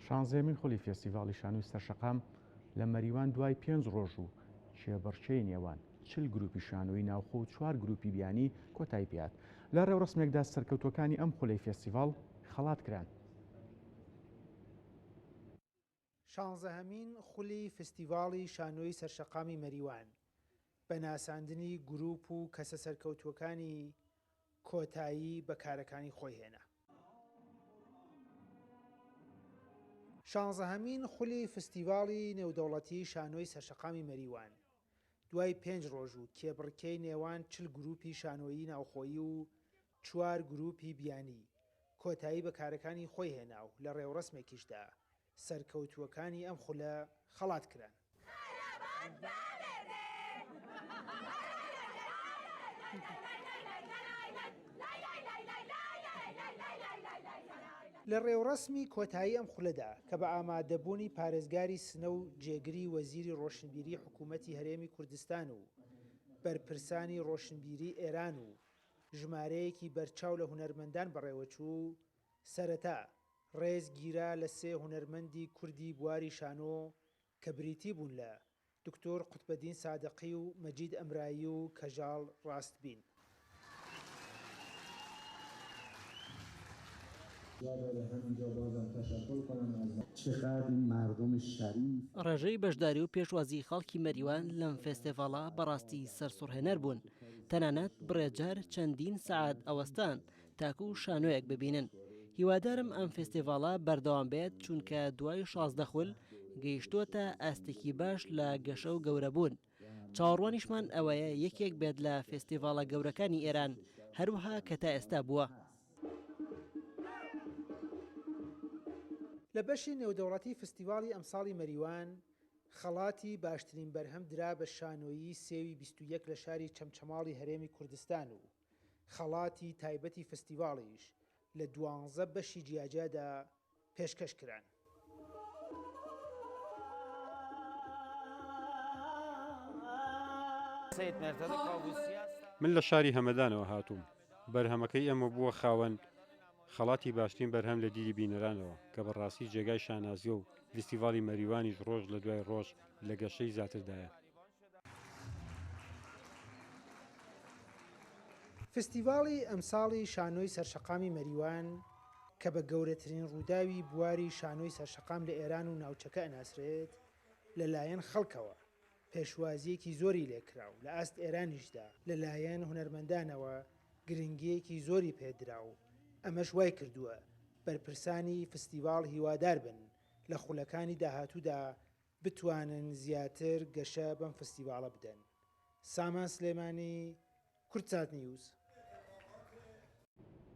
شانزەمین خولی فێستیڤاڵی شانۆی سەرشەقام لە مەریوان دوای 5 ڕۆژ و شێبەرچەی نێوان 40 گروپی شانۆی ناوخۆ و 4 گروپی بیانی کۆتایی پێات. لە ڕێوڕسمێکدا سەرکەوتوەکانی ئەم خولەی فێستیڤاڵ خەڵات کران. شانزەهەمین خولی فستیڤاڵی شانۆی سەرشەقامی مەریوان بە ناساندنی گروپ و کەسە سەرکەوتووەکانی کۆتایی بە کارەکانی خۆی هێنا. شانزەهەمین خولی فستیڤاڵی نێودەوڵەتی شانۆی سەرشەقامی مەریوان دوای 5 ڕۆژ و کێبڕکەی نێوان 40 گروپی شانۆیی ناوخۆیی و 4 گروپی بیانی کۆتایی بە کارەکانی خۆی هێنا و لە ڕێوڕسمێکیشدا سەرکەوتووەکانی ئەم خولە خەڵات کران. لە ڕێوڕسمی کۆتایی ئەم خولەدا کە بە ئامادەبوونی پارێزگاری سنە و جێگری وەزیری ڕۆشنبیری حکوومەتی هەرێمی کوردستان و بەرپرسانی ڕۆشنبیری ئێران و ژمارەیەکی بەرچاو لە هونەرمەندان بەڕێوەچوو، سەرەتا ڕێز گیرا لە 3 هونەرمەندی کوردی بواری شانۆ کە بریتی بوون لە دکتۆر قوتبەدین سادقی و مەجید ئەمرایی و کەژاڵ ڕاستبین. ڕێژەی بەشداری و پێشوازی خەڵکی مەریوان لەم فێستیڤاڵە بەڕاستی سەرسوڕهێنەر بوون. تەنانەت بڕێجار چەندین سەعات ئەوەستان تاکو و شانۆیەک ببینن. هیوادارم ئەم فێستیڤاڵە بەردەوام بێت چونکە دوای 16 خول گەیشتووەتە ئاستێکی باش لە گەشە و گەورەبوون. چاوەڕوانیشمان ئەوەیە یەکێک بێت لە فێستیڤاڵە گەورەکانی ئێران هەروەها کە تا ئێستا بووە. لە بەشی نێودەوڵەتی فستیڤاڵی ئەمساڵی مەریوان خەڵاتی باشترین بەرهەم درا بە شانۆیی سێوی 21 لە شاری چەمچەماڵی هەرێمی کوردستان و خەڵاتی تایبەتی فستیڤاڵیش لە 12 بەشی جیاجادا پێشکەش کران. من لە شاری هەمەدانەوە هاتووم. بەرهەمەکەی ئەمە بووە خاوەن خەڵاتی باشترین بەرهەم لە دیری بینەرانەوە کە بەڕاستی جێگای شانازیە و فستیڤاڵی مەریوانیش ڕۆژ لە دوای ڕۆژ لە گەشەی زیاتردایە. فستیڤاڵی ئەمساڵی شانۆی سەرشەقامی مەریوان کە بە گەورەترین ڕووداوی بواری شانۆی سەرشەقام لە ئێران و ناوچەکە ئەناسرێت لەلایەن خەڵکەوە پێشوازیەکی زۆری لێکرا و لە ئاست ئێرانیشدا لەلایەن هونەرمەندانەوە گرنگیەکی زۆری پێدرا و ئەمەش وای کردووە بەرپرسانی فستیڤاڵ هیوادار بن لە خولەکانی داهاتوودا بتوانن زیاتر گەشە بەم فستیڤاڵە بدەن. سامان سلێمانی، کورتسات نیوز.